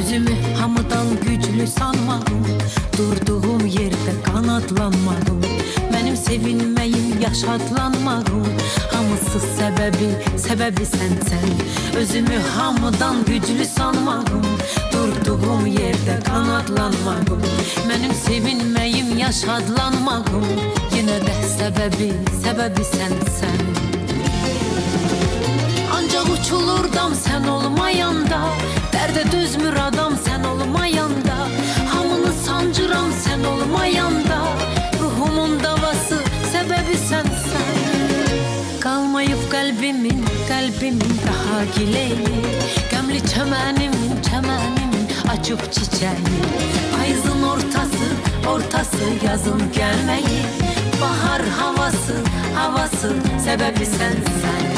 Özümü hamıdan güclü sanmağım, durduğum yerde kanatlanmağım. Benim sevinmeyim, yaşatlanmağım, hamısı sebebi sensen. Özümü hamıdan güclü sanmağım, durduğum yerde kanatlanmağım. Benim sevinmeyim, yaşatlanmağım, yine de sebebi sensen. Ancak uçulur dam sen olmayanda, derde düzmür adam sen olmayanda. Hamını sancıram sen olmayanda, ruhumun davası sebebi sensen. Kalmayıp kalbimin daha gileyi, gömlü çemenimin açıp çiçeği. Payızın ortası yazın gelmeyi, bahar havası sebebi sensen.